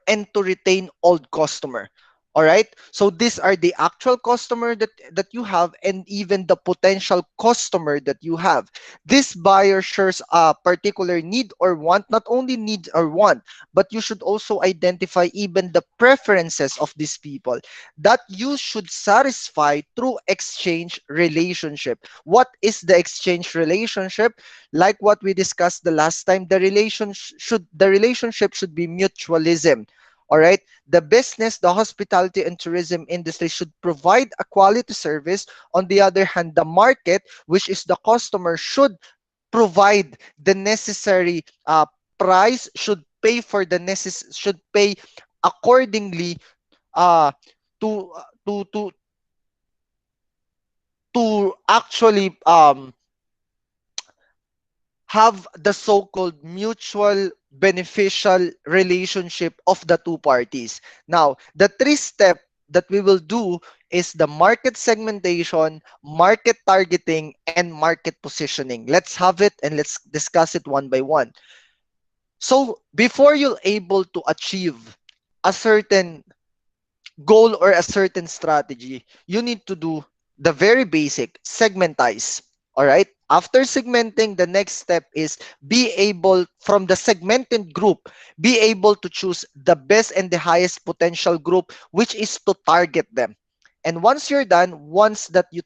and to retain old customer. All right. So these are the actual customer that you have and even the potential customer that you have. This buyer shares a particular need or want, not only need or want, but you should also identify even the preferences of these people that you should satisfy through exchange relationship. What is the exchange relationship? Like what we discussed the last time, the relationship should be mutualism. All right. The business, the hospitality and tourism industry should provide a quality service. On the other hand, the market, which is the customer, should provide the necessary price, should pay accordingly uh, to to to to actually have the so-called mutual beneficial relationship of the two parties. Now, the three step that we will do is the market segmentation, market targeting, and market positioning. Let's have it and let's discuss it one by one. So, before you're able to achieve a certain goal or a certain strategy, you need to do the very basic segmentize. All right. After segmenting, the next step is be able from the segmented group, be able to choose the best and the highest potential group, which is to target them. And once you're done, once that you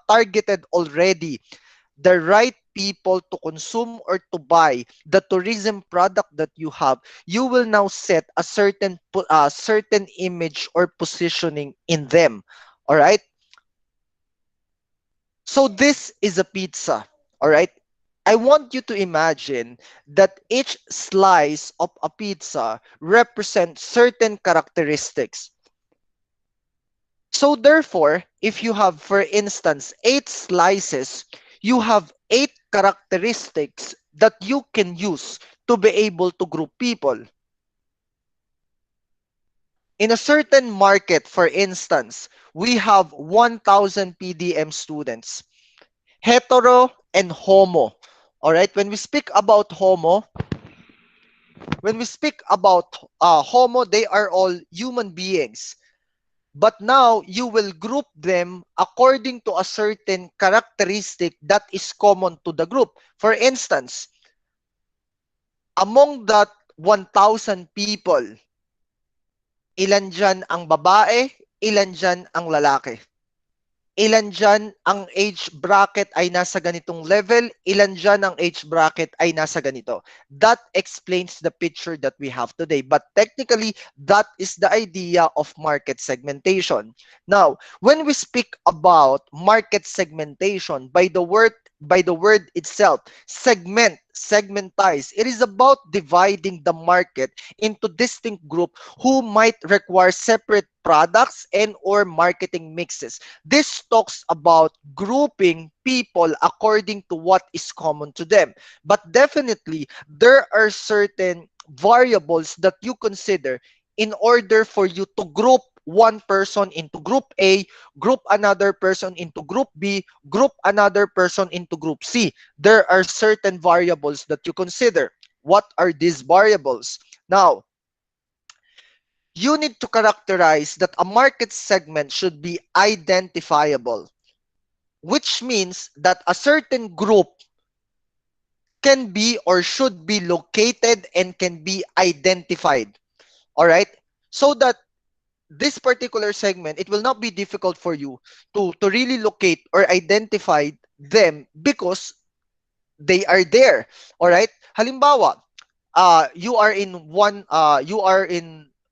targeted already the right people to consume or to buy the tourism product that you have, you will now set a certain image or positioning in them. All right. So this is a pizza. All right. I want you to imagine that each slice of a pizza represents certain characteristics. So therefore, if you have, for instance, 8 slices, you have 8 characteristics that you can use to be able to group people. In a certain market, for instance, we have 1,000 PDM students, hetero and homo. All right, when we speak about homo, they are all human beings. But now you will group them according to a certain characteristic that is common to the group. For instance, among that 1,000 people, ilan dyan ang babae, ilan dyan ang lalaki. Ilan dyan ang age bracket ay nasa ganitong level, ilan dyan ang age bracket ay nasa ganito. That explains the picture that we have today. But technically, that is the idea of market segmentation. Now, when we speak about market segmentation, by the word itself, segmentize. It is about dividing the market into distinct group who might require separate products and or marketing mixes. This talks about grouping people according to what is common to them. But definitely, there are certain variables that you consider in order for you to group one person into group A, group another person into group B, group another person into group C. There are certain variables that you consider. What are these variables? Now, you need to characterize that a market segment should be identifiable, which means that a certain group can be or should be located and can be identified. All right? So that this particular segment, it will not be difficult for you to really locate or identify them because they are there. All right? Halimbawa, you are in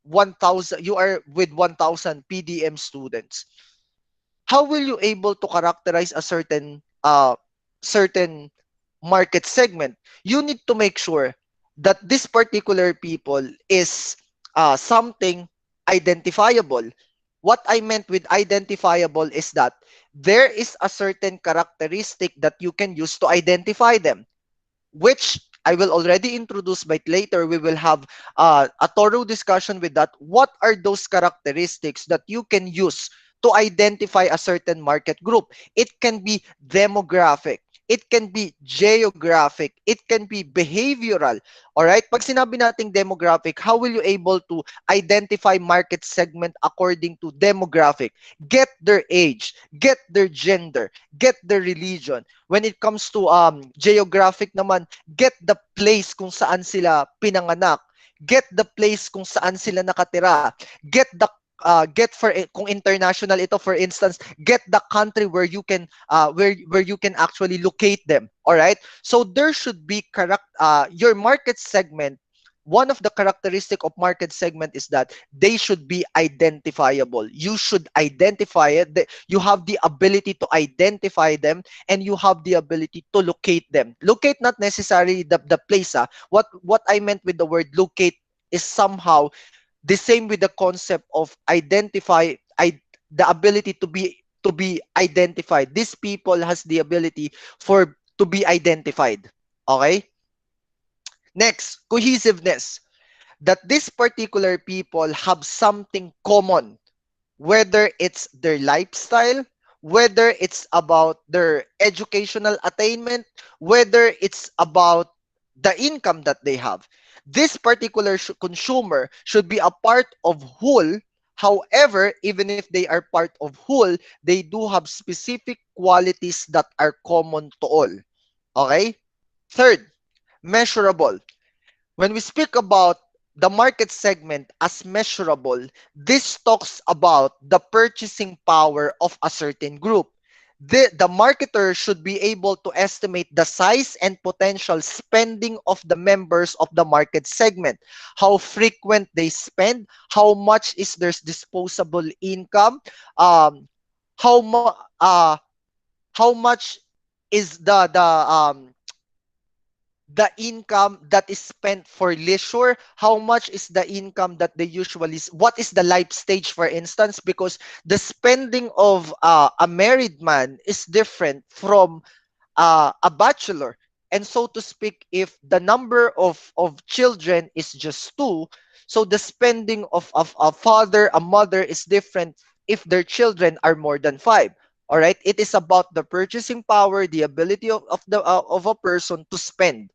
1,000, you are with 1,000 PDM students. How will you able to characterize a certain market segment? You need to make sure that this particular people is something identifiable. What I meant with identifiable is that there is a certain characteristic that you can use to identify them, which I will already introduce, but later we will have a thorough discussion with that. What are those characteristics that you can use to identify a certain market group? It can be demographic. it can be geographic, it can be behavioral. All right? Pag sinabi nating demographic, how will you able to identify market segment according to demographic? Get their age, get their gender, get their religion. When it comes to geographic naman, get the place kung saan sila pinanganak, get the place kung saan sila nakatira, get for kung international ito, for instance, get the country where you can where you can actually locate them. All right, so there should be correct your market segment. One of the characteristic of market segment is that they should be identifiable. You should identify it. You have the ability to identify them, and you have the ability to locate them. Locate, not necessarily the place. What I meant with the word locate is somehow the same with the concept of the ability to be identified. These people has the ability for to be identified. Okay? Next, cohesiveness. That these particular people have something common, whether it's their lifestyle, whether it's about their educational attainment, whether it's about the income that they have. This particular consumer should be a part of whole. However, even if they are part of whole, they do have specific qualities that are common to all. Okay? Third, measurable. When we speak about the market segment as measurable, this talks about the purchasing power of a certain group. The marketer should be able to estimate the size and potential spending of the members of the market segment, how frequent they spend, how much is their disposable income, um, how mu- uh, how much is the income that is spent for leisure, how much is the income that they usually, what is the life stage, for instance, because the spending of a married man is different from a bachelor. And so to speak, if the number of children is just two, so the spending of a father, a mother is different if their children are more than five. All right, it is about the purchasing power, the ability of a person to spend.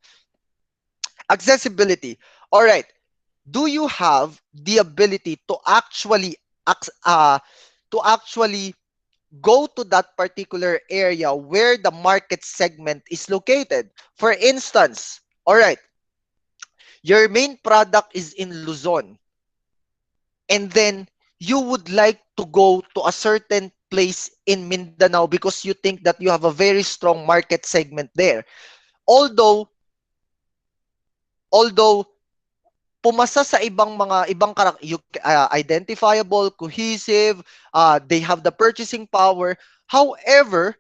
Accessibility. All right. Do you have the ability to actually to actually go to that particular area where the market segment is located? For instance, all right, your main product is in Luzon, and then you would like to go to a certain place in Mindanao because you think that you have a very strong market segment there. Although although pumasa sa ibang identifiable, cohesive, they have the purchasing power. However,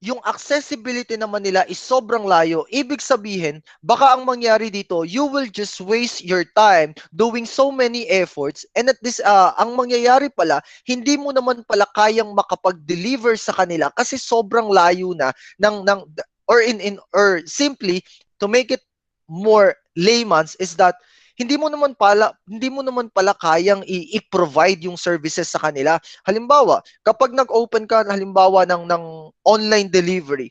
yung accessibility naman nila is sobrang layo. Ibig sabihin, baka ang mangyari dito, you will just waste your time doing so many efforts, and at this ang mangyayari pala, hindi mo naman pala kayang makapag-deliver sa kanila kasi sobrang layo na ng or simply to make it more layman's is that hindi mo naman pala kayang i-provide yung services sa kanila. Halimbawa, kapag nag-open ka halimbawa ng online delivery,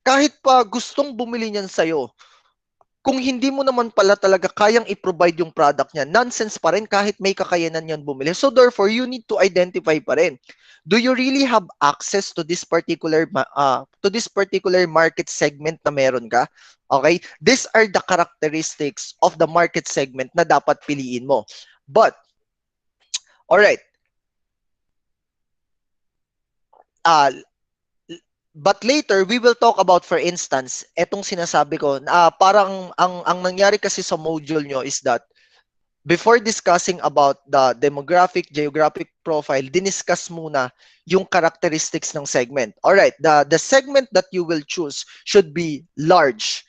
kahit pa gustong bumili niyan sa'yo, kung hindi mo naman pala talaga kayang i-provide yung product niya, nonsense pa rin kahit may kakayanan yan bumili. So therefore, you need to identify pa rin. Do you really have access to this particular market segment na meron ka? Okay? These are the characteristics of the market segment na dapat piliin mo. But, all right. But later, we will talk about, for instance, etong sinasabi ko, parang ang nangyari kasi sa module nyo is that before discussing about the demographic, geographic profile, diniscuss muna yung characteristics ng segment. Alright, the segment that you will choose should be large.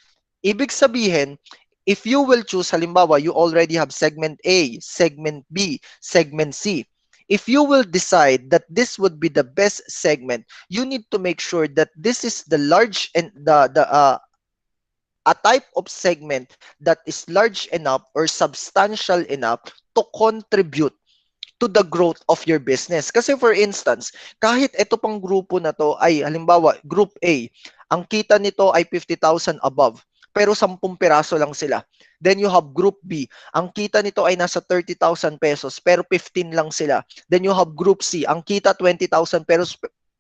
Ibig sabihin, if you will choose, halimbawa, you already have segment A, segment B, segment C. If you will decide that this would be the best segment, you need to make sure that this is the large and a type of segment that is large enough or substantial enough to contribute to the growth of your business. Kasi for instance, kahit ito pang grupo na to ay halimbawa Group A, ang kita nito ay 50,000 above, pero 10 piraso lang sila. Then you have Group B, ang kita nito ay nasa 30,000 pesos pero 15 lang sila. Then you have Group C, ang kita 20,000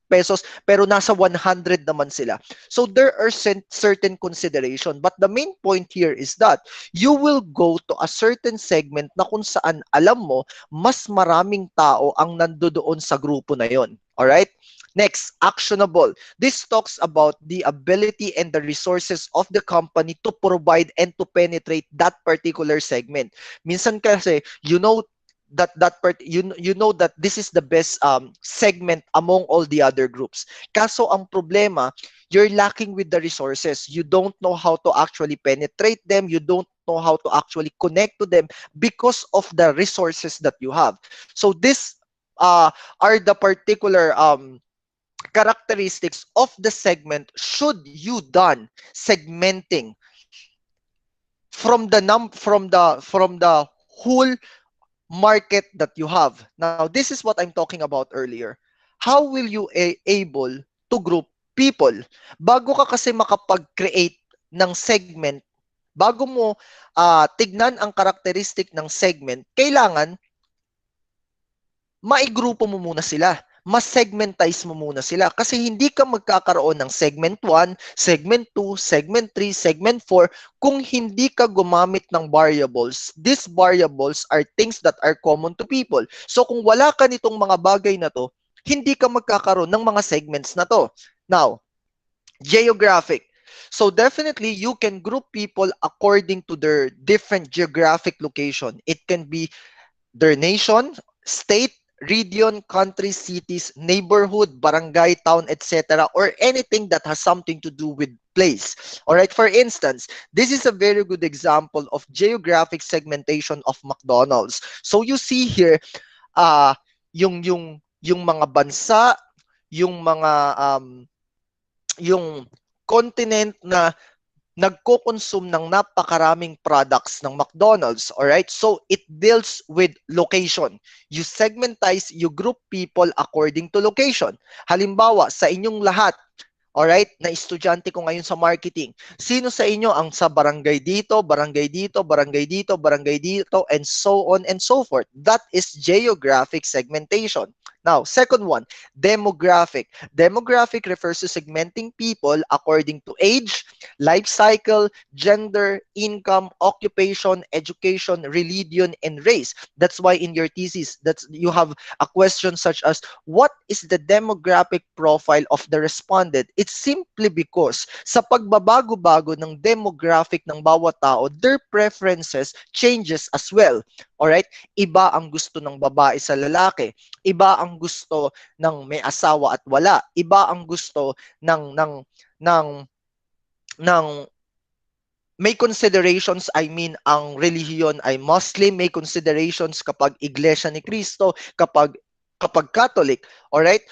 pesos pero nasa 100 naman sila. So there are certain consideration, but the main point here is that you will go to a certain segment na kung saan alam mo mas maraming tao ang nandoon sa grupo na yon. Alright? Next, actionable. This talks about the ability and the resources of the company to provide and to penetrate that particular segment. Minsan kasi, you know that this is the best segment among all the other groups. Kaso ang problema, you're lacking with the resources. You don't know how to actually penetrate them. You don't know how to actually connect to them because of the resources that you have. So this are the particular characteristics of the segment should you done segmenting from the whole market that you have. Now, this is what I'm talking about earlier. How will you able to group people? Bago ka kasi makapag-create ng segment, bago mo tignan ang characteristic ng segment, kailangan maigrupo mo muna sila. Mas segmentize mo muna sila kasi hindi ka magkakaroon ng segment 1, segment 2, segment 3, segment 4 kung hindi ka gumamit ng variables. These variables are things that are common to people. So kung wala ka nitong mga bagay na to, hindi ka magkakaroon ng mga segments na to. Now, geographic. So definitely you can group people according to their different geographic location. It can be their nation, state, region, country, cities, neighborhood, barangay, town, etc., or anything that has something to do with place. All right, for instance, this is a very good example of geographic segmentation of McDonald's. So you see here, yung mga bansa, yung mga yung continent na nagko-consume ng napakaraming products ng McDonald's, alright? So, it deals with location. You segmentize, you group people according to location. Halimbawa, sa inyong lahat, alright, na estudyante ko ngayon sa marketing, sino sa inyo ang sa barangay dito, barangay dito, barangay dito, barangay dito, and so on and so forth. That is geographic segmentation. Now, second one, demographic. Demographic refers to segmenting people according to age, life cycle, gender, income, occupation, education, religion, and race. That's why in your thesis, you have a question such as, what is the demographic profile of the respondent? It's simply because sa pagbabago-bago ng demographic ng bawat tao, their preferences changes as well. Alright? Iba ang gusto ng babae sa lalaki. Iba ang gusto ng may asawa at wala. Iba ang gusto ng may considerations, I mean, ang relihiyon ay Muslim, may considerations kapag Iglesia ni Cristo, kapag Catholic. Alright?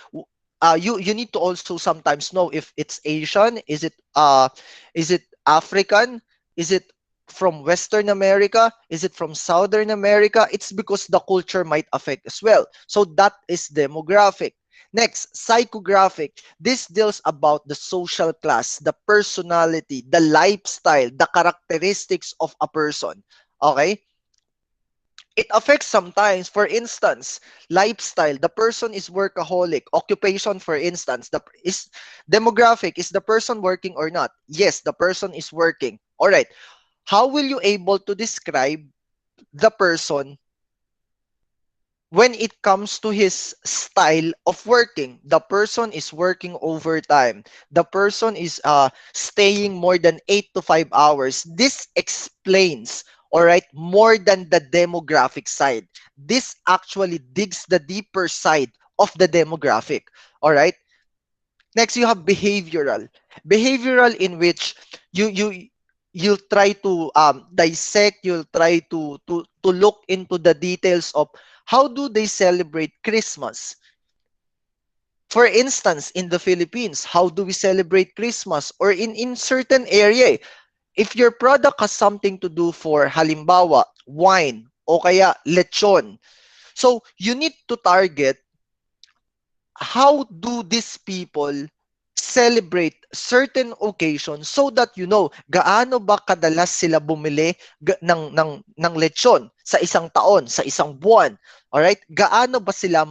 You need to also sometimes know if it's Asian, is it African, is it from Western America, is it from Southern America? It's because the culture might affect as well. So that is demographic. Next, psychographic. This deals about the social class, the personality, the lifestyle, the characteristics of a person. Okay? It affects sometimes, for instance, lifestyle. The person is workaholic. Occupation, for instance, is demographic. Is the person working or not? Yes, the person is working. All right. How will you able to describe the person when it comes to his style of working? The person is working overtime. The person is staying more than 8 to 5 hours. This explains, all right, more than the demographic side. This actually digs the deeper side of the demographic. All right. Next, you have behavioral. Behavioral in which you'll try to dissect, you'll try to look into the details of how do they celebrate Christmas. For instance, in the Philippines, how do we celebrate Christmas? Or in certain area, if your product has something to do for halimbawa, wine, o kaya lechon, So you need to target how do these people celebrate certain occasions so that you know gaano ba kadalas sila bumili ng lechon sa isang taon, sa isang buwan. All right? Gaano ba sila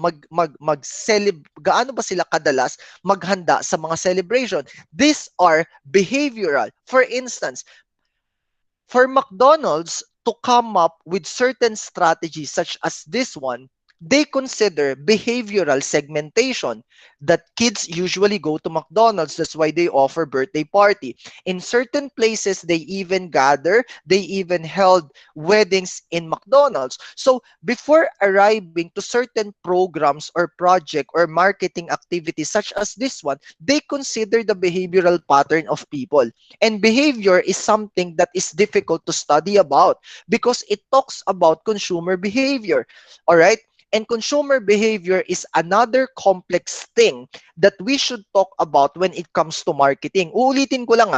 gaano ba sila kadalas maghanda sa mga celebration? These are behavioral. For instance, for McDonald's to come up with certain strategies such as this one, they consider behavioral segmentation that kids usually go to McDonald's. That's why they offer birthday party. In certain places, they even gather, they even held weddings in McDonald's. So before arriving to certain programs or project or marketing activities such as this one, they consider the behavioral pattern of people. And behavior is something that is difficult to study about because it talks about consumer behavior. All right? And consumer behavior is another complex thing that we should talk about when it comes to marketing. Uulitin ko lang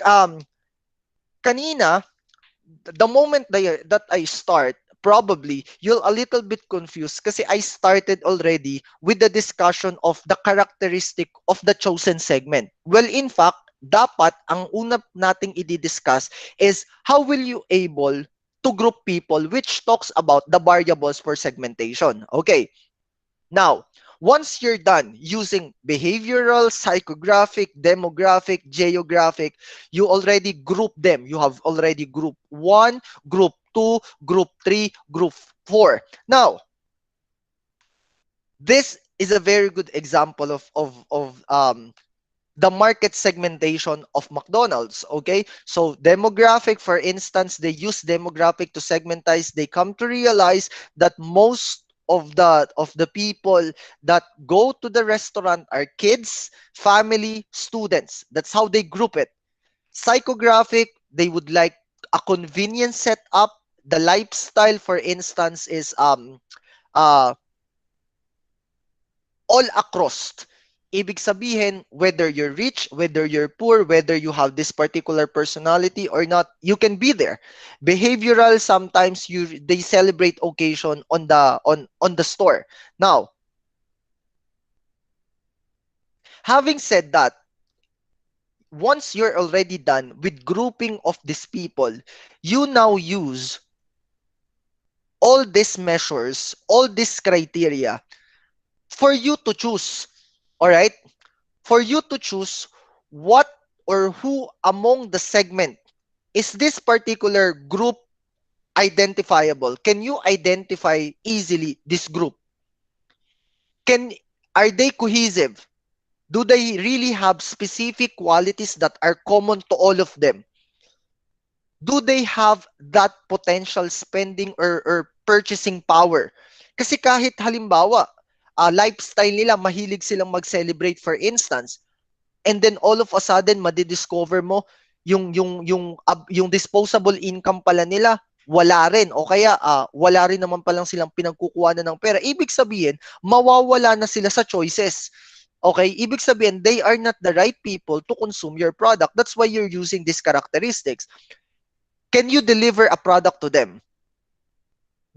um, kanina, the moment that I start, probably you're a little bit confused kasi I started already with the discussion of the characteristic of the chosen segment. Well, in fact, dapat ang una nating i-discuss is how will you able to group people, which talks about the variables for segmentation. Okay. Now, once you're done using behavioral, psychographic, demographic, geographic, you already group them. You have already group 1, group 2, group 3, group 4. Now, this is a very good example of the market segmentation of McDonald's. Okay, so demographic, for instance, they use demographic to segmentize. They come to realize that most of the people that go to the restaurant are kids, family, students. That's how they group it. Psychographic, they would like a convenience setup. The lifestyle, for instance, is uh all across. Ibig sabihin, whether you're rich, whether you're poor, whether you have this particular personality or not, you can be there. Behavioral, sometimes they celebrate occasion on the store. Now, having said that, once you're already done with grouping of these people, you now use all these measures, all these criteria for you to choose. All right? For you to choose what or who among the segment is this particular group identifiable. Can you identify easily this group? Are they cohesive? Do they really have specific qualities that are common to all of them? Do they have that potential spending or purchasing power? Kasi kahit halimbawa, lifestyle nila, mahilig silang mag-celebrate, for instance, and then all of a sudden madidiscover mo yung disposable income pala nila wala rin, o kaya wala rin naman palang silang pinagkukuhanan ng pera. Ibig sabihin, mawawala na sila sa choices. Okay? Ibig sabihin, they are not the right people to consume your product. That's why you're using these characteristics. Can you deliver a product to them?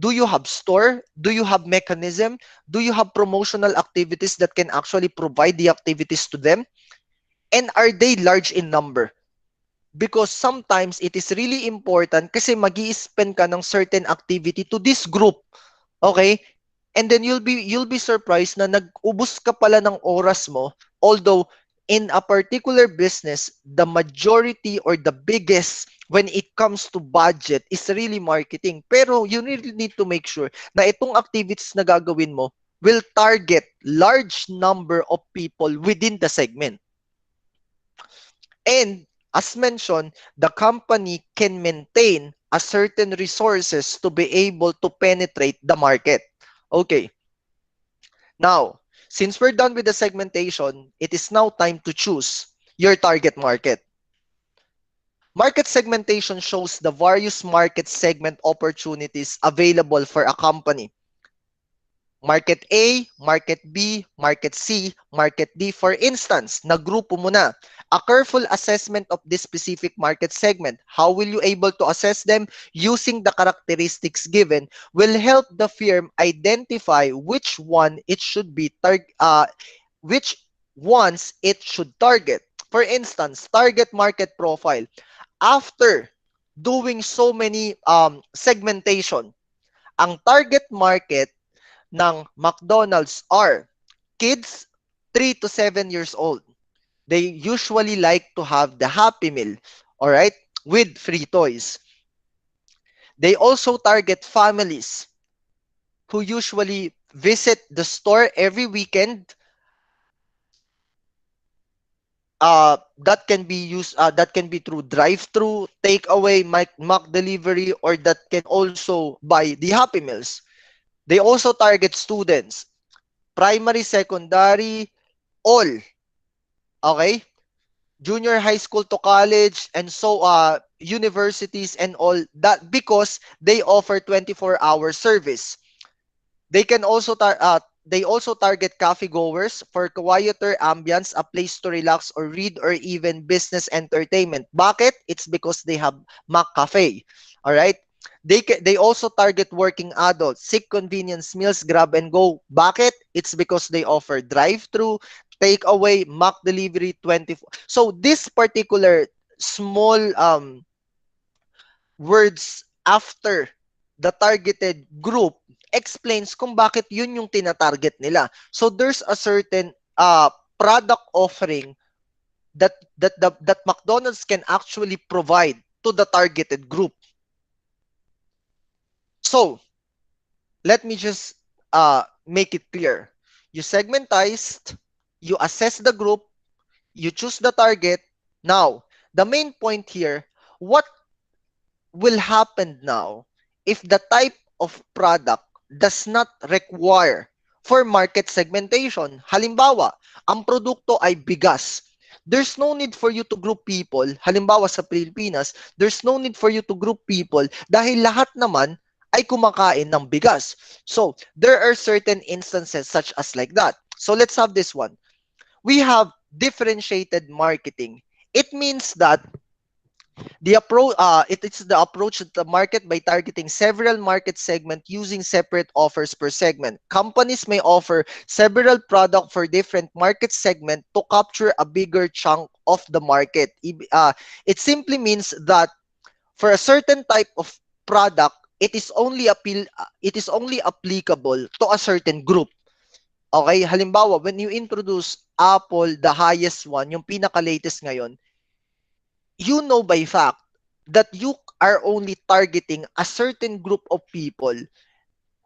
Do you have store? Do you have mechanism? Do you have promotional activities that can actually provide the activities to them? And are they large in number? Because sometimes it is really important kasi mag-i-spend ka ng certain activity to this group. Okay? And then you'll be surprised na nag-ubos ka pala ng oras mo, although in a particular business, the majority or the biggest when it comes to budget is really marketing. Pero you really need to make sure na itong activities na gagawin mo will target large number of people within the segment. And as mentioned, the company can maintain a certain resources to be able to penetrate the market. Okay. Now, since we're done with the segmentation, it is now time to choose your target market. Market segmentation shows the various market segment opportunities available for a company. Market A, Market B, Market C, Market D. For instance, nagrupo mo na. A careful assessment of this specific market segment. How will you able to assess them? Using the characteristics given will help the firm identify which ones it should target. For instance, target market profile. After doing so many segmentation, ang target market ng McDonald's are kids 3 to 7 years old. They usually like to have the Happy Meal, all right, with free toys. They also target families who usually visit the store every weekend. That can be through drive-through, takeaway, Mac delivery, or that can also buy the Happy Meals. They also target students, primary, secondary, all. Okay? Junior high school to college, and so universities and all that, because they offer 24-hour service. They also target cafe goers for quieter ambience, a place to relax or read, or even business entertainment. Bakit? It's because they have Mac Cafe. All right? They also target working adults, seek convenience meals, grab and go. Bakit? It's because they offer drive-through, takeaway, Mac delivery 24. So this particular small words after the targeted group explains kung bakit yun yung tinatarget nila. So there's a certain product offering that McDonald's can actually provide to the targeted group. So let me just make it clear. You segmentized, you assess the group, you choose the target. Now, the main point here, what will happen now if the type of product does not require for market segmentation? Halimbawa, ang produkto ay bigas. There's no need for you to group people. Halimbawa sa Pilipinas, there's no need for you to group people dahil lahat naman ay kumakain ng bigas. So, there are certain instances such as like that. So, let's have this one. We have differentiated marketing. It means that it is the approach to the market by targeting several market segments using separate offers per segment. Companies may offer several products for different market segments to capture a bigger chunk of the market. It simply means that for a certain type of product, it is only applicable to a certain group. Okay, halimbawa, when you introduce Apple, the highest one, yung pinaka-latest ngayon, you know by fact that you are only targeting a certain group of people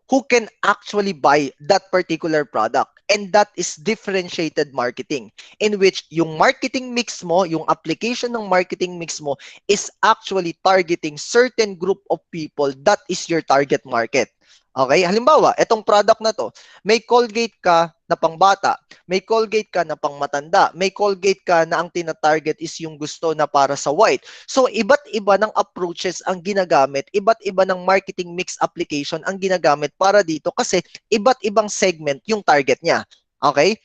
who can actually buy that particular product. And that is differentiated marketing, in which yung marketing mix mo, yung application ng marketing mix mo is actually targeting certain group of people. That is your target market. Okay? Halimbawa, etong product na to, may Colgate ka na pangbata, may Colgate ka na pangmatanda, may Colgate ka na ang tina-target is yung gusto na para sa white. So, iba't iba ng approaches ang ginagamit, iba't iba ng marketing mix application ang ginagamit para dito kasi iba't ibang segment yung target niya. Okay?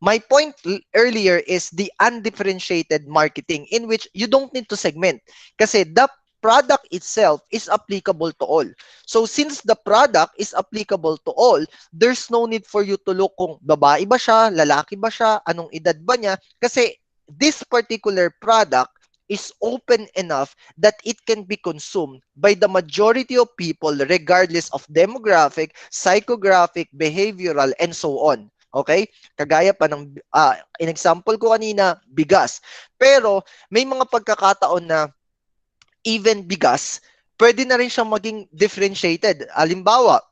My point earlier is the undifferentiated marketing, in which you don't need to segment kasi the product itself is applicable to all. So since the product is applicable to all, there's no need for you to look kung babae ba siya, lalaki ba siya, anong edad ba niya, kasi this particular product is open enough that it can be consumed by the majority of people regardless of demographic, psychographic, behavioral, and so on. Okay? Kagaya pa ng in example ko kanina, bigas. Pero may mga pagkakataon na even bigas, pwede na rin siyang maging differentiated. Halimbawa,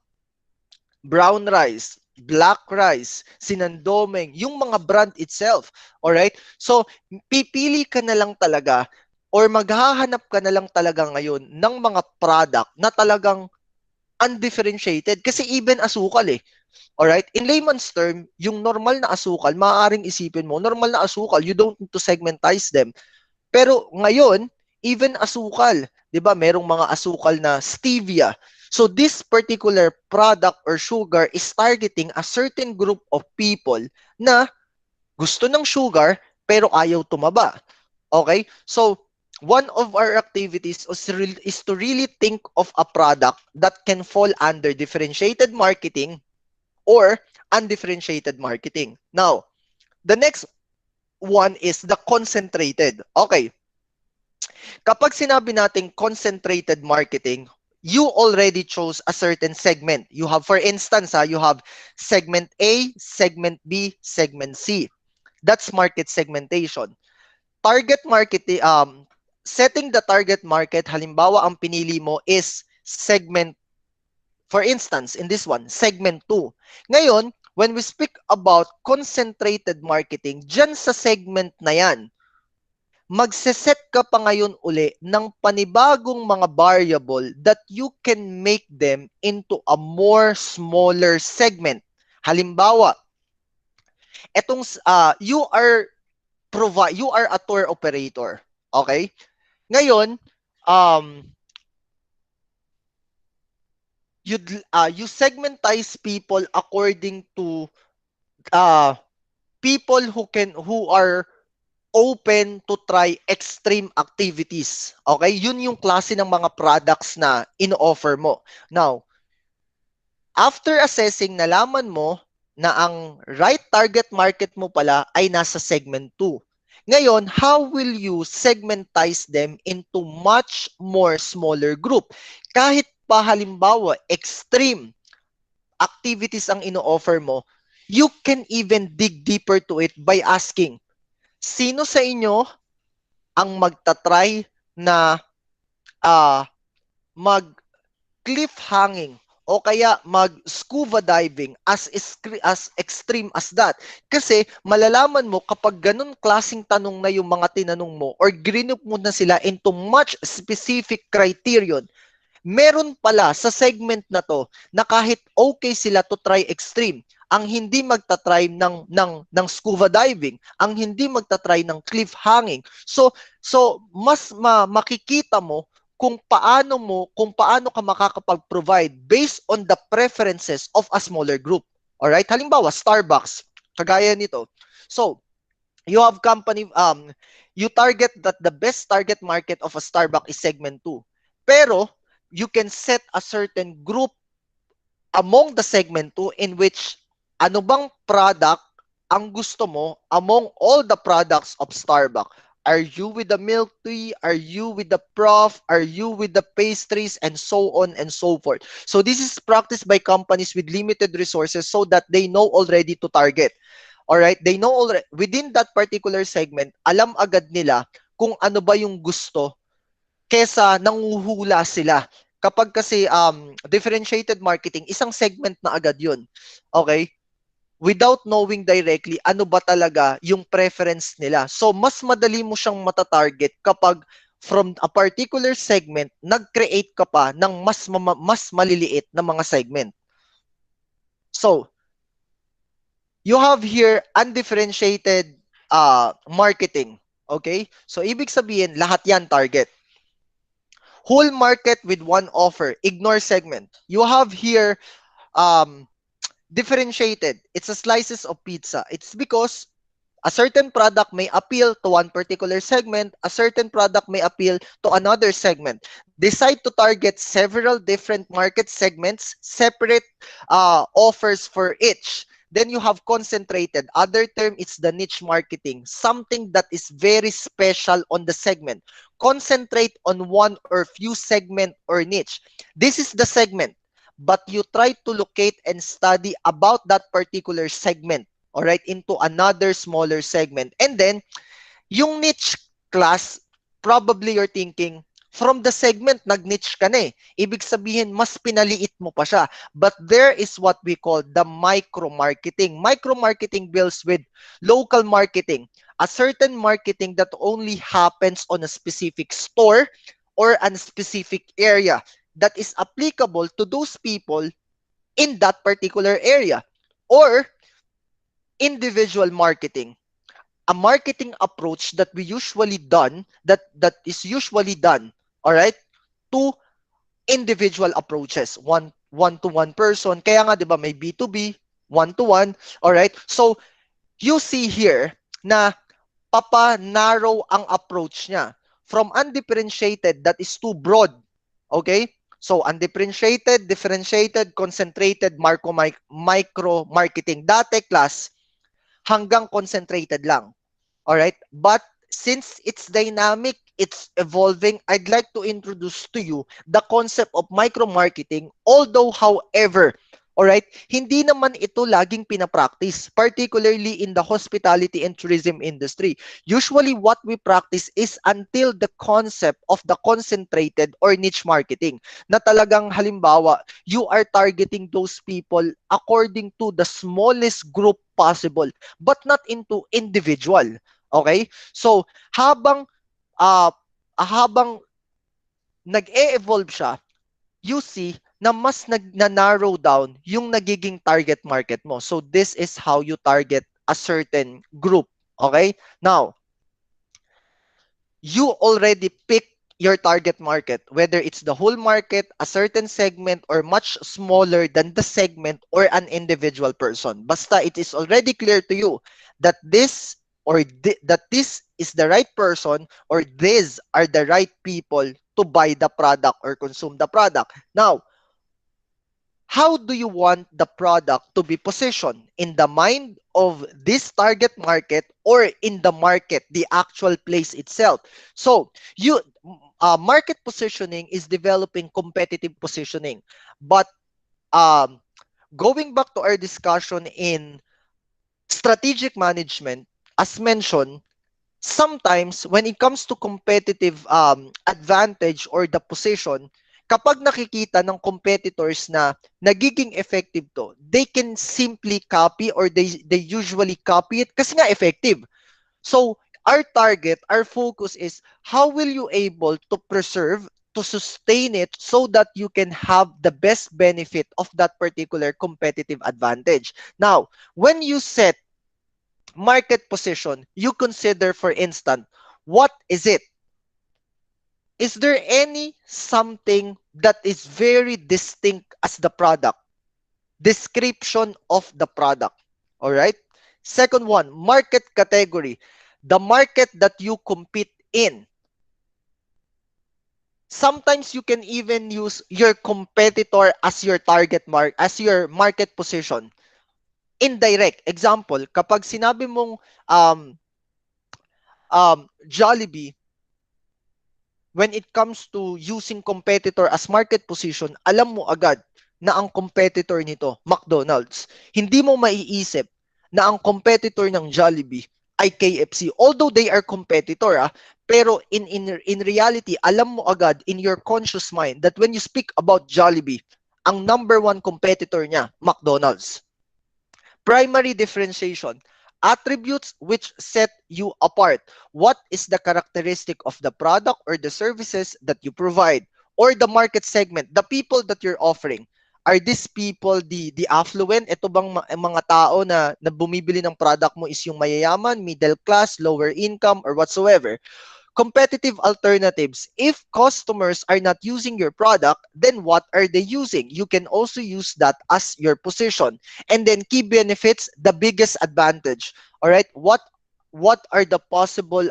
brown rice, black rice, sinandomeng, yung mga brand itself. Alright? So, pipili ka na lang talaga or maghahanap ka na lang talaga ngayon ng mga product na talagang undifferentiated kasi even asukal eh. Alright? In layman's term, yung normal na asukal, maaaring isipin mo, normal na asukal, you don't need to segmentize them. Pero ngayon, even asukal, 'di ba? Merong mga asukal na stevia. So this particular product or sugar is targeting a certain group of people na gusto ng sugar pero ayaw tumaba. Okay? So, one of our activities is to really think of a product that can fall under differentiated marketing or undifferentiated marketing. Now, the next one is the concentrated. Okay, kapag sinabi nating concentrated marketing, you already chose a certain segment. You have, for instance, you have segment A, segment B, segment C. That's market segmentation. Target marketing, setting the target market, halimbawa, ang pinili mo is segment, for instance, in this one, segment 2. Ngayon, when we speak about concentrated marketing, dyan sa segment na yan, magseset ka pa ngayon uli ng panibagong mga variable that you can make them into a more smaller segment. Halimbawa, you are a tour operator. Okay? Ngayon, you segmentize people according to uh, people who are open to try extreme activities. Okay? Yun yung klase ng mga products na in-offer mo. Now, after assessing, nalaman mo na ang right target market mo pala ay nasa segment 2. Ngayon, how will you segmentize them into much more smaller group? Kahit pa halimbawa, extreme activities ang ino-offer mo, you can even dig deeper to it by asking, sino sa inyo ang magta-try na mag cliff hanging o kaya mag-scuba diving as extreme as that. Kasi malalaman mo kapag ganun klaseng tanong na yung mga tinanong mo or grinop mo na sila into much specific criterion, meron pala sa segment na to na kahit okay sila to try extreme, ang hindi magta-try ng scuba diving, ang hindi magta-try ng cliff hanging. So mas makikita mo kung paano ka makakapag-provide based on the preferences of a smaller group. All right? Halimbawa, Starbucks, kagaya nito. So, you have company you target that the best target market of a Starbucks is segment 2. Pero you can set a certain group among the segment 2 in which ano bang product ang gusto mo among all the products of Starbucks. Are you with the milk tea? Are you with the prof? Are you with the pastries? And so on and so forth. So this is practiced by companies with limited resources so that they know already to target. Alright? They know already, within that particular segment, alam agad nila kung ano ba yung gusto kesa nanguhula sila. Kapag kasi differentiated marketing, isang segment na agad yun. Okay? Without knowing directly ano ba talaga yung preference nila. So, mas madali mo siyang matatarget kapag from a particular segment, nag-create ka pa ng mas maliliit na mga segment. So, you have here undifferentiated marketing. Okay? So, ibig sabihin, lahat yan target. Whole market with one offer. Ignore segment. You have here differentiated. It's a slices of pizza. It's because a certain product may appeal to one particular segment, a certain product may appeal to another segment. Decide to target several different market segments, separate offers for each. Then you have concentrated. Other term is the niche marketing, something that is very special on the segment. Concentrate on one or few segment or niche. This is the segment, but you try to locate and study about that particular segment, all right, into another smaller segment. And then, yung niche class, probably you're thinking, from the segment, nag-niche ka na eh. Ibig sabihin, mas pinaliit mo pa siya. But there is what we call the micro-marketing. Micro-marketing deals with local marketing. A certain marketing that only happens on a specific store or a specific area that is applicable to those people in that particular area. Or individual marketing, a marketing approach that we usually done that is usually done, all right, to individual approaches, one to one person. Kaya nga 'di ba may B2B, one to one, all right? So you see here na papa-narrow ang approach niya. From undifferentiated, that is too broad. Okay? So, undifferentiated, differentiated, concentrated, micro marketing. Dati class, hanggang concentrated lang. Alright? But since it's dynamic, it's evolving, I'd like to introduce to you the concept of micro-marketing. Although, however, alright, hindi naman ito laging pinapractice, particularly in the hospitality and tourism industry. Usually, what we practice is until the concept of the concentrated or niche marketing, na talagang halimbawa, you are targeting those people according to the smallest group possible, but not into individual. Okay? So, uh, habang nag-e-evolve siya, you see na mas na-narrow down yung nagiging target market mo. So, this is how you target a certain group. Okay? Now, you already pick your target market, whether it's the whole market, a certain segment, or much smaller than the segment or an individual person. Basta it is already clear to you that that this is the right person or these are the right people to buy the product or consume the product. Now, how do you want the product to be positioned in the mind of this target market or in the market, the actual place itself? So, market positioning is developing competitive positioning. But um, going back to our discussion in strategic management, as mentioned, sometimes when it comes to competitive advantage or the position, kapag nakikita ng competitors na nagiging effective to, they can simply copy or they usually copy it kasi nga effective. So, our focus is how will you able to preserve, to sustain it so that you can have the best benefit of that particular competitive advantage. Now, when you set market position, you consider, for instance, what is it? Is there any something that is very distinct as the product? Description of the product. All right. Second one, market category. The market that you compete in. Sometimes you can even use your competitor as your as your market position. Indirect. Example, kapag sinabi mong Jollibee, when it comes to using competitor as market position, alam mo agad na ang competitor nito, McDonald's. Hindi mo maiisip na ang competitor ng Jollibee ay KFC. Although they are competitor, pero in reality, alam mo agad in your conscious mind that when you speak about Jollibee, ang number one competitor niya, McDonald's. Primary differentiation. Attributes which set you apart. What is the characteristic of the product or the services that you provide? Or the market segment, the people that you're offering. Are these people the affluent? Ito bang mga tao na bumibili ng product mo is yung mayayaman, middle class, lower income, or whatsoever? Competitive alternatives. If customers are not using your product, then what are they using? You can also use that as your position. And then key benefits, the biggest advantage. All right? What are the possible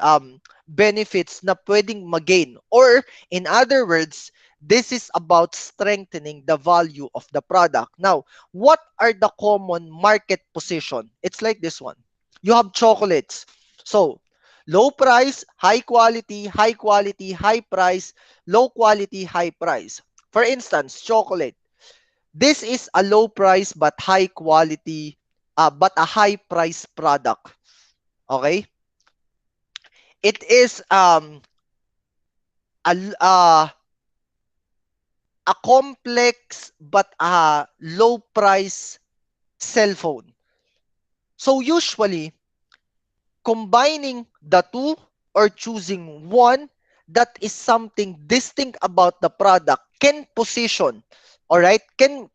benefits na pwedeng magain? Or in other words, this is about strengthening the value of the product. Now, what are the common market position? It's like this one. You have chocolates. So, low price, high quality, high price, low quality, high price. For instance, chocolate. This is a low price but high quality, but a high price product. Okay? It is a, uh, a complex but a low price cell phone. So usually, combining the two or choosing one that is something distinct about the product can position, all right, can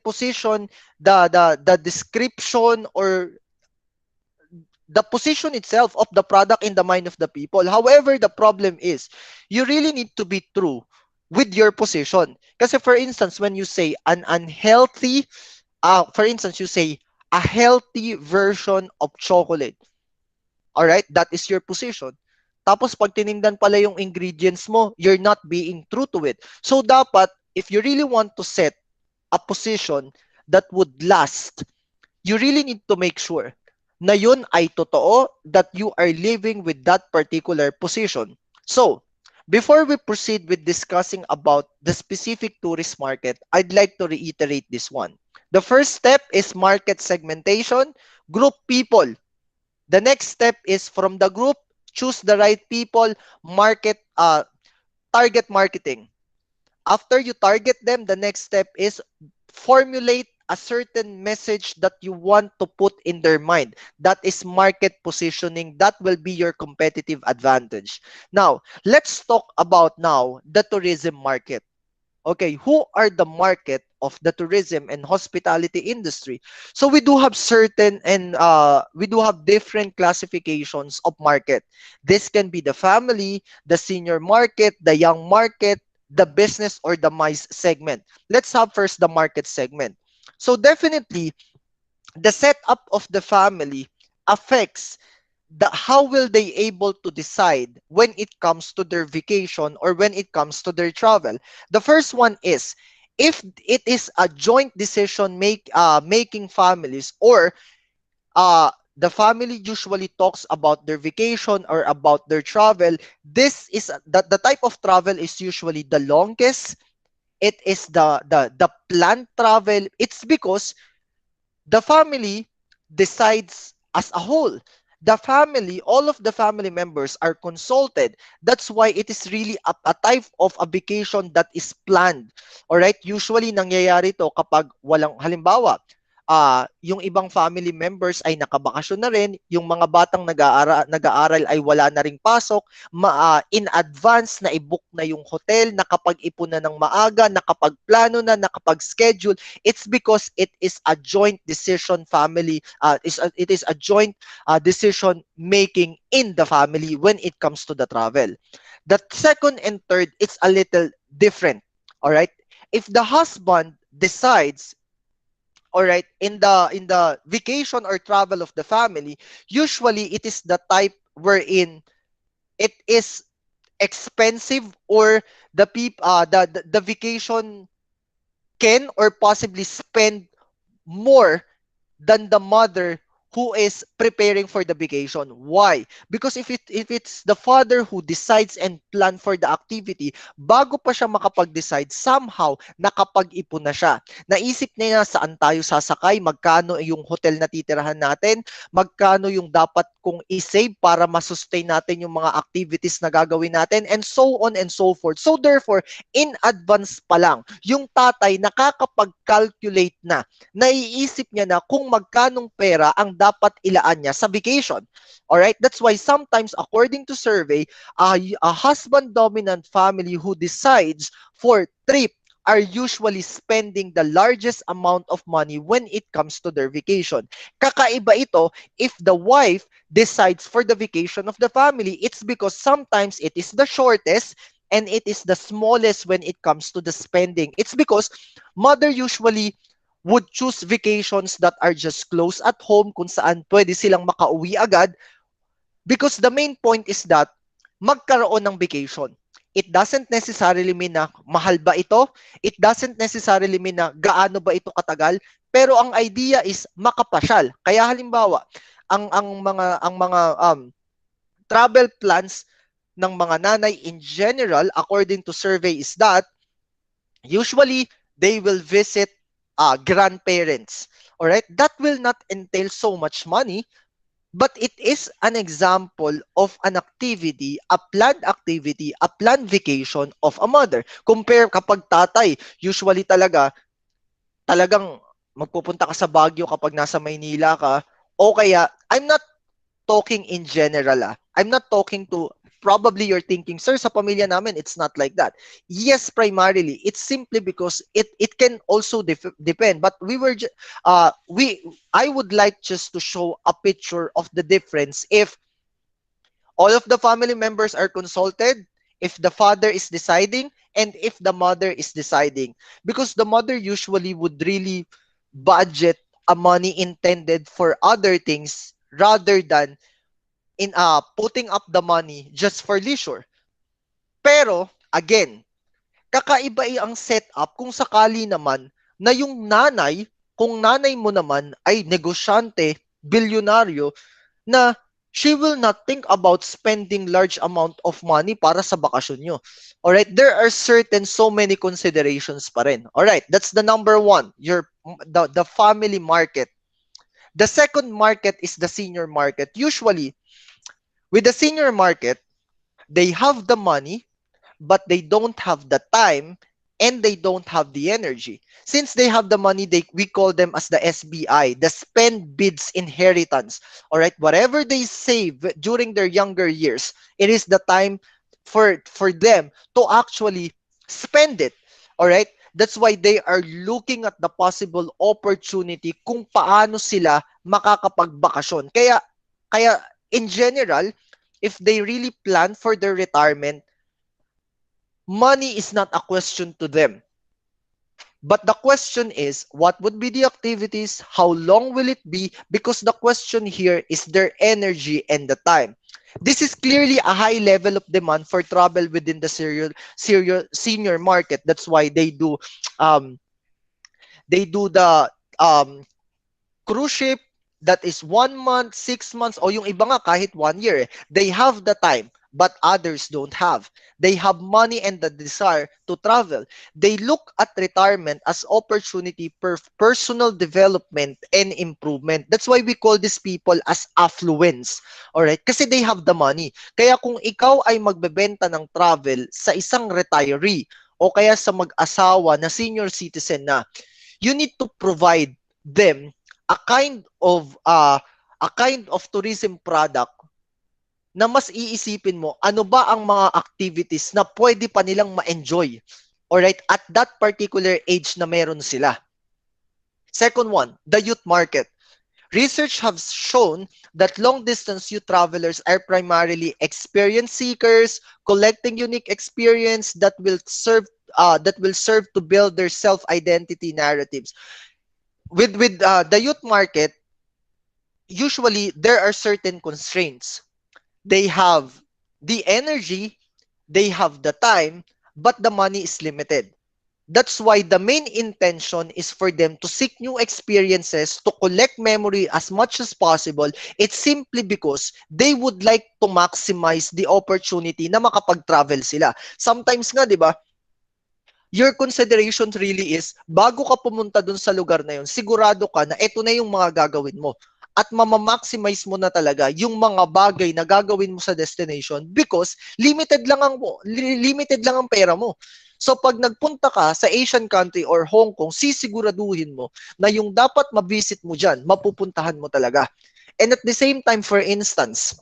position the description or the position itself of the product in the mind of the people. However, the problem is you really need to be true with your position. Kasi for instance, when you say an unhealthy, for instance, you say a healthy version of chocolate. Alright? That is your position. Tapos pag tiningnan pala yung ingredients mo, you're not being true to it. So dapat, if you really want to set a position that would last, you really need to make sure na yun ay totoo, that you are living with that particular position. So, before we proceed with discussing about the specific tourist market, I'd like to reiterate this one. The first step is market segmentation, group people. The next step is from the group, choose the right people, target marketing. After you target them, the next step is formulate a certain message that you want to put in their mind. That is market positioning. That will be your competitive advantage. Now, let's talk about now the tourism market. Okay, who are the market of the tourism and hospitality industry? So we do have certain and we do have different classifications of market. This can be the family, the senior market, the young market, the business or the MICE segment. Let's have first the market segment. So definitely the setup of the family affects the how will they able to decide when it comes to their vacation or when it comes to their travel. The first one is if it is a joint decision making families, or the family usually talks about their vacation or about their travel. This is the type of travel is usually the longest. It is the planned travel. It's because the family decides as a whole. The family, all of the family members are consulted. That's why it is really a type of a vacation that is planned. Alright? Usually, nangyayari to kapag walang, halimbawa, yung ibang family members ay nakabakasyon na rin, yung mga batang nag-aaral ay wala na ring pasok, in advance na i-book na yung hotel, nakapag-ipon na ng maaga, nakapagplano na, nakapag-schedule. It's because it is a joint decision family, it is a joint decision making in the family when it comes to the travel. The second and third, it's a little different. All right? If the husband decides, all right, in the vacation or travel of the family, usually it is the type wherein it is expensive, or the vacation can or possibly spend more than the mother who is preparing for the vacation. Why? Because if it's the father who decides and plan for the activity, bago pa siya makapag-decide, somehow nakapag-ipon na siya. Naisip niya saan tayo sasakay, magkano yung hotel na titirahan natin, magkano yung dapat kong i-save para masustain natin yung mga activities na gagawin natin, and so on and so forth. So therefore, in advance pa lang, yung tatay nakakapag-calculate na, naiisip niya na kung magkanong pera ang dapat ilaan niya sa vacation. Alright? That's why sometimes, according to survey, a husband-dominant family who decides for trip are usually spending the largest amount of money when it comes to their vacation. Kakaiba ito if the wife decides for the vacation of the family. It's because sometimes it is the shortest and it is the smallest when it comes to the spending. It's because mother usually would choose vacations that are just close at home, kung saan pwede silang makauwi agad, because the main point is that magkaroon ng vacation. It doesn't necessarily mean na mahal ba ito? It doesn't necessarily mean na gaano ba ito katagal? Pero ang idea is makapasyal. Kaya halimbawa, ang mga travel plans ng mga nanay in general, according to survey, is that usually they will visit grandparents. All right, that will not entail so much money, but it is an example of an activity, a planned vacation of a mother. Compare kapag tatay, usually talagang magpupunta ka sa Baguio kapag nasa Maynila ka, o kaya, I'm not talking in general. I'm not talking to, probably you're thinking, sir, sa pamilya namin, it's not like that. Yes, primarily, it's simply because it can also depend. But I would like just to show a picture of the difference if all of the family members are consulted, if the father is deciding, and if the mother is deciding. Because the mother usually would really budget a money intended for other things rather than in putting up the money just for leisure. Pero again, kakaiba ang setup kung sakali naman na yung nanay, kung nanay mo naman ay negosyante, bilyonaryo, na she will not think about spending large amount of money para sa bakasyon nyo. Alright, there are certain so many considerations pa rin. Alright, that's the number one, the family market. The second market is the senior market. Usually, with the senior market, they have the money, but they don't have the time and they don't have the energy. Since they have the money, we call them as the SBI, the spend bids inheritance. All right, whatever they save during their younger years, it is the time for them to actually spend it. All right? That's why they are looking at the possible opportunity kung paano sila makakapagbakasyon. Kaya in general, if they really plan for their retirement, money is not a question to them. But the question is, what would be the activities? How long will it be? Because the question here is their energy and the time. This is clearly a high level of demand for travel within the senior market. That's why they do the cruise ship that is 1 month, 6 months, o yung iba nga kahit 1 year. They have the time, but others don't have. They have money and the desire to travel. They look at retirement as opportunity for personal development and improvement. That's why we call these people as affluents. Alright? Kasi they have the money. Kaya kung ikaw ay magbebenta ng travel sa isang retiree o kaya sa mag-asawa na senior citizen na, you need to provide them a kind of tourism product na mas iisipin mo, ano ba ang mga activities na pwede pa nilang ma-enjoy, alright, at that particular age na meron sila. Second one, the youth market. Research has shown that long-distance youth travelers are primarily experience seekers, collecting unique experience that will serve to build their self-identity narratives. With the youth market, usually there are certain constraints. They have the energy, they have the time, but the money is limited. That's why the main intention is for them to seek new experiences, to collect memory as much as possible. It's simply because they would like to maximize the opportunity na makapag-travel sila. Sometimes nga, di ba, your consideration really is, bago ka pumunta dun sa lugar na yun, sigurado ka na ito na yung mga gagawin mo. At mamamaximize mo na talaga yung mga bagay na gagawin mo sa destination because limited lang ang pera mo. So pag nagpunta ka sa Asian country or Hong Kong, sisiguraduhin mo na yung dapat ma-visit mo dyan, mapupuntahan mo talaga. And at the same time, for instance,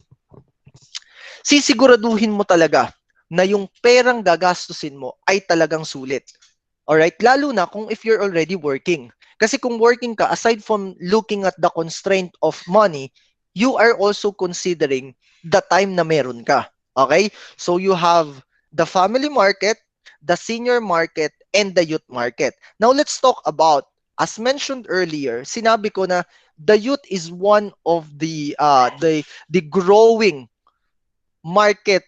sisiguraduhin mo talaga na yung perang gagastusin mo ay talagang sulit. Alright? Lalo na kung if you're already working. Kasi kung working ka, aside from looking at the constraint of money, you are also considering the time na meron ka. Okay? So you have the family market, the senior market, and the youth market. Now let's talk about, as mentioned earlier, sinabi ko na the youth is one of the growing market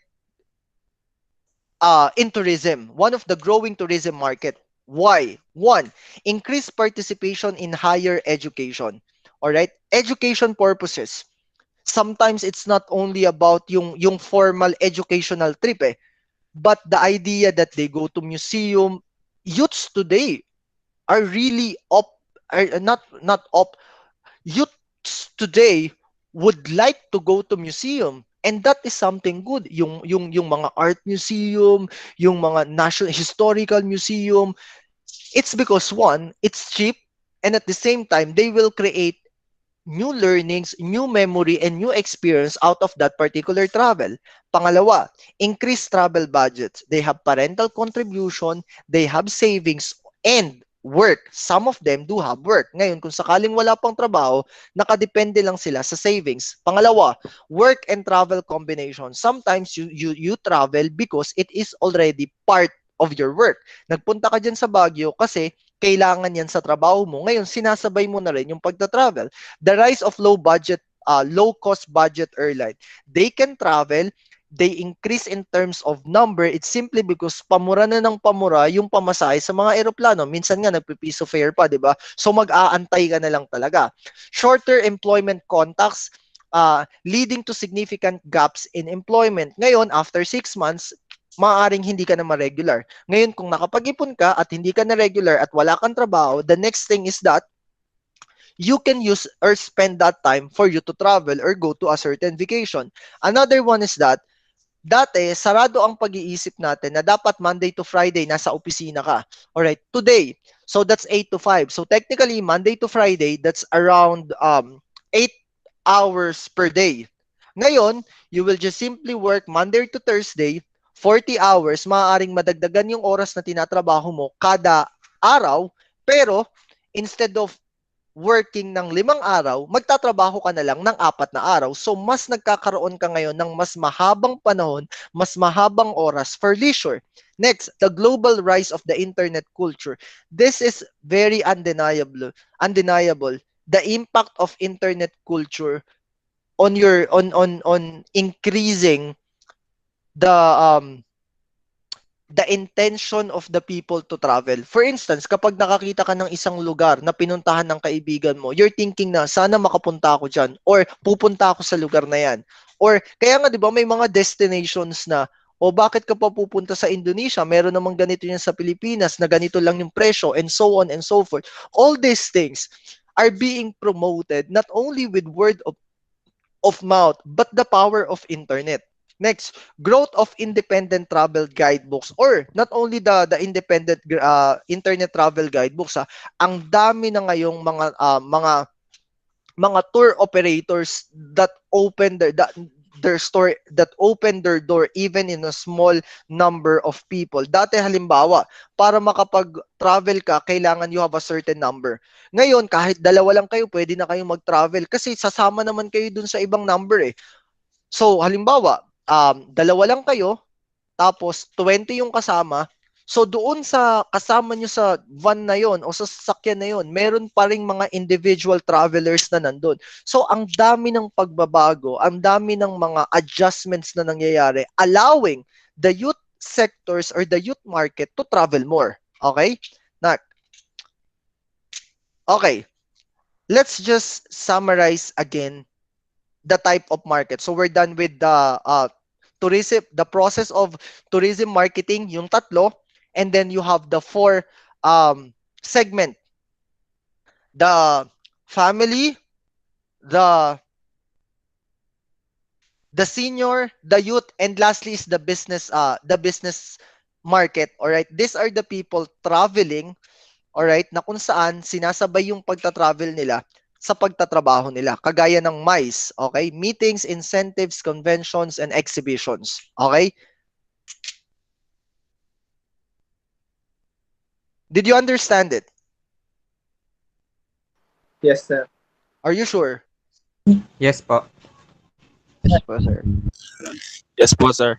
in tourism, one of the growing tourism market. Why? One, increased participation in higher education. All right? Education purposes. Sometimes it's not only about yung formal educational trip but the idea that they go to museum. Youths today are really youths today would like to go to museum. And that is something good. Yung mga art museum, yung mga national historical museum, it's because one, it's cheap, and at the same time, they will create new learnings, new memory, and new experience out of that particular travel. Pangalawa, increased travel budgets. They have parental contribution, they have savings, and work. Some of them do have work. Ngayon, kung sakaling wala pang trabaho, nakadepende lang sila sa savings. Pangalawa, work and travel combination. Sometimes you travel because it is already part of your work. Nagpunta ka dyan sa Baguio kasi kailangan yan sa trabaho mo. Ngayon, sinasabay mo na rin yung pagta-travel. The rise of low-budget low-cost budget airline. They can travel, they increase in terms of number. It's simply because pamura na ng pamura yung pamasahe sa mga eroplano. Minsan nga nagpipiso fare pa, di ba? So mag-aantay ka na lang talaga. Shorter employment contacts, leading to significant gaps in employment. Ngayon, after 6 months, maaaring hindi ka na ma-regular. Ngayon, kung nakapag-ipon ka at hindi ka na regular at wala kang trabaho, the next thing is that you can use or spend that time for you to travel or go to a certain vacation. Another one is that dati, sarado ang pag-iisip natin na dapat Monday to Friday nasa opisina ka. Alright, today, so that's 8 to 5. So technically, Monday to Friday, that's around 8 hours per day. Ngayon, you will just simply work Monday to Thursday, 40 hours, maaaring madagdagan yung oras na tinatrabaho mo kada araw, pero instead of working ng 5 araw, magtatrabaho ka na lang ng 4 na araw. So, mas nagkakaroon ka ngayon ng mas mahabang panahon, mas mahabang oras for leisure. Next, the global rise of the internet culture. This is very undeniable. Undeniable. The impact of internet culture on your on increasing the intention of the people to travel. For instance, kapag nakakita ka ng isang lugar na pinuntahan ng kaibigan mo, you're thinking na sana makapunta ako dyan or pupunta ako sa lugar na yan. Or kaya nga 'di ba may mga destinations na o bakit ka pa pupunta sa Indonesia? Meron namang ganito yan sa Pilipinas na ganito lang yung presyo and so on and so forth. All these things are being promoted not only with word of mouth but the power of internet. Next, growth of independent travel guidebooks or not only the independent internet travel guidebooks ang dami na ngayong mga tour operators that open their store that open their door even in a small number of people. Dati halimbawa, para makapag-travel ka, kailangan you have a certain number. Ngayon, kahit dalawa lang kayo, pwede na kayong mag-travel kasi sasama naman kayo dun sa ibang number eh. So, halimbawa, dalawa lang kayo, tapos 20 yung kasama. So, doon sa kasama nyo sa van na yon o sa sasakyan na yon, meron pa ring mga individual travelers na nandun. So, ang dami ng pagbabago, ang dami ng mga adjustments na nangyayari, allowing the youth sectors or the youth market to travel more. Okay? Okay. Let's just summarize again the type of market. So we're done with the tourism, the process of tourism marketing, yung tatlo, and then you have the 4 segment, the family, the senior, the youth, and lastly is the business market. All right, these are the people traveling, all right, na kung saan sinasabay yung pagta-travel nila sa pagtatrabaho nila, kagaya ng MICE, okay? Meetings, incentives, conventions, and exhibitions, okay? Did you understand it? Yes, sir. Are you sure? Yes po. Yes po, sir. Yes po, sir.